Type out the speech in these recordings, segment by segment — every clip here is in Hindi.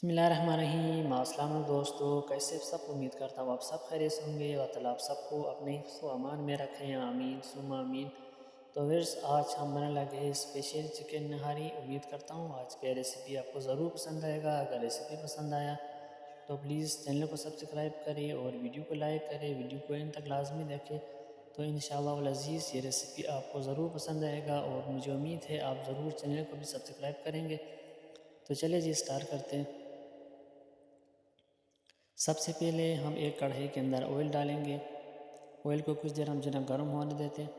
बिस्मिल्लाहिर्रहमानिर्रहीम। अस्सलाम वालेकुम दोस्तों, कैसे सब? उम्मीद करता हूँ आप सब खैरियत से होंगे। अल्लाह ताला आप सबको अपने हिफ्ज़ व अमान में रखें, आमीन सुम्मा आमीन। तो फिर आज हम बनाने लगे स्पेशल चिकन नहारी। उम्मीद करता हूँ आज की रेसिपी आपको ज़रूर पसंद आएगा। अगर रेसिपी पसंद आया तो प्लीज़ चैनल को सब्सक्राइब करें और वीडियो को लाइक करें। वीडियो को एंड तक लाजमी देखें तो इंशाअल्लाह वल अज़ीज़ ये रेसिपी आपको ज़रूर पसंद आएगा और मुझे उम्मीद है आप ज़रूर चैनल को भी सब्सक्राइब करेंगे। तो चलिए जी स्टार्ट करते हैं। सबसे पहले हम एक कढ़ाई के अंदर ऑयल डालेंगे। ऑयल को कुछ देर हम जना गर्म होने देते हैं।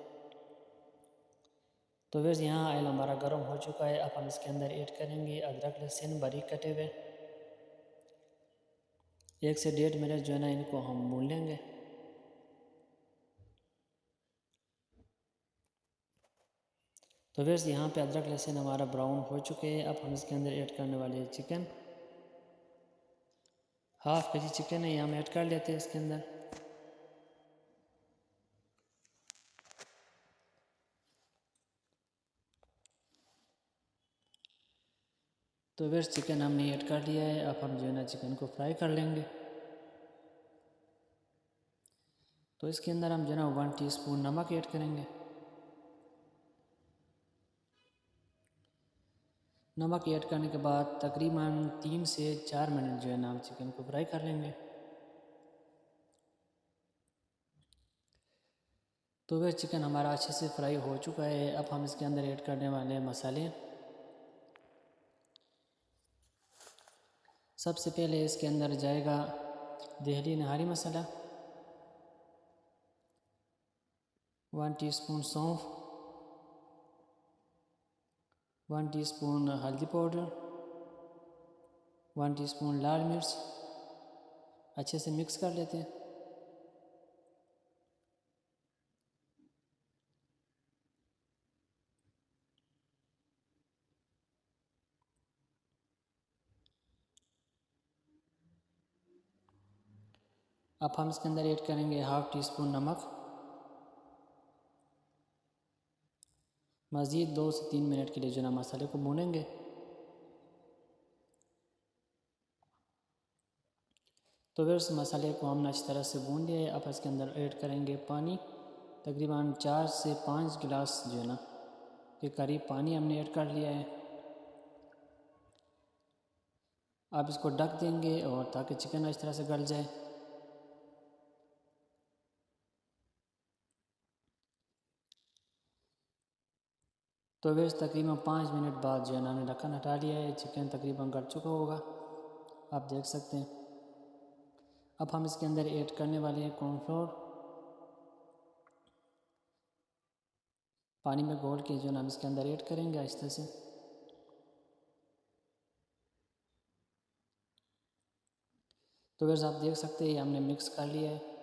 तो वैसे यहाँ ऑयल हमारा गर्म हो चुका है। अब हम इसके अंदर ऐड करेंगे अदरक लहसुन बारीक कटे हुए। 1 से 1.5 मिनट जो है ना इनको हम भून लेंगे। तो वैसे यहाँ पे अदरक लहसुन हमारा ब्राउन हो चुके हैं। अब हम इसके अंदर ऐड करने वाले हैं चिकन। हाफ के जी चिकन है, हम ऐड कर लेते हैं इसके अंदर। तो वैसे चिकन हमने ऐड कर लिया है। अब हम जो है ना चिकन को फ्राई कर लेंगे। तो इसके अंदर हम जो है ना 1 टीस्पून नमक ऐड करेंगे। नमक ऐड करने के बाद तकरीबन 3 से 4 मिनट जो है ना हम चिकन को फ्राई कर लेंगे। तो वह चिकन हमारा अच्छे से फ्राई हो चुका है। अब हम इसके अंदर ऐड करने वाले हैं मसाले। सबसे पहले इसके अंदर जाएगा देहली नहारी मसाला, 1 टीस्पून सौंफ, 1 टीस्पून हल्दी पाउडर, 1 टीस्पून लाल मिर्च। अच्छे से मिक्स कर लेते हैं। अब हम इसके अंदर ऐड करेंगे 1/2 टीस्पून नमक। मज़ीद 2 से 3 मिनट के लिए जो ना मसाले को भूनेंगे। तो फिर उस मसाले को हमने अच्छी तरह से भून लिया है। अब इसके अंदर ऐड करेंगे पानी। तकरीबन 4 से 5 गिलास जो है ना के करीब पानी हमने ऐड कर लिया है। अब इसको ढक देंगे और ताकि चिकन अच्छी तरह से गल जाए। तो वैसे तकरीबन 5 मिनट बाद जो है ना हमने ढक्कन हटा लिया है। चिकन तकरीबन गल चुका होगा, आप देख सकते हैं। अब हम इसके अंदर ऐड करने वाले हैं कॉर्नफ्लोर। पानी में घोल के जो ना हम इसके अंदर ऐड करेंगे आहिस्ते से। तो वैसे आप देख सकते हैं हमने मिक्स कर लिया है।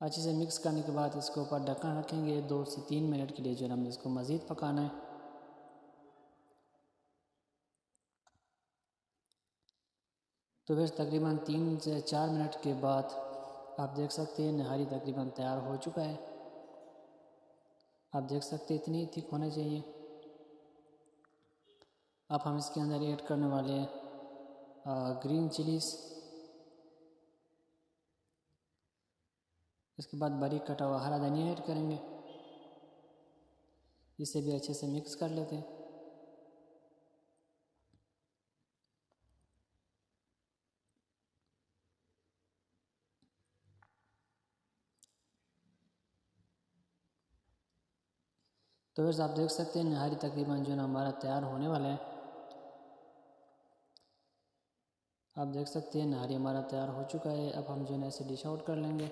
अच्छे से मिक्स करने के बाद इसके ऊपर ढक्कन रखेंगे 2 से 3 मिनट के लिए जो है हमें इसको मज़ीद पकाना है। तो फिर तकरीबन 3 से 4 मिनट के बाद आप देख सकते हैं नहारी तकरीबन तैयार हो चुका है। आप देख सकते हैं इतनी थिक होना चाहिए। अब हम इसके अंदर ऐड करने वाले हैं ग्रीन चिलीज़। इसके बाद बारीक कटा हुआ हरा धनिया ऐड करेंगे। इसे भी अच्छे से मिक्स कर लेते हैं। तो वैसे आप देख सकते हैं नहारी तकरीबन जो है ना हमारा तैयार होने वाला है। आप देख सकते हैं नहारी हमारा तैयार हो चुका है। अब हम जो है ना इसे डिश आउट कर लेंगे।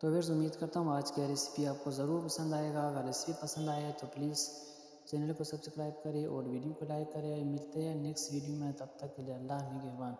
तो वैसे उम्मीद करता हूँ आज की रेसिपी आपको ज़रूर पसंद आएगा। अगर रेसिपी पसंद आए तो प्लीज़ चैनल को सब्सक्राइब करें और वीडियो को लाइक करें। मिलते हैं नेक्स्ट वीडियो में, तब तक के लिए अल्लाह निगहबान।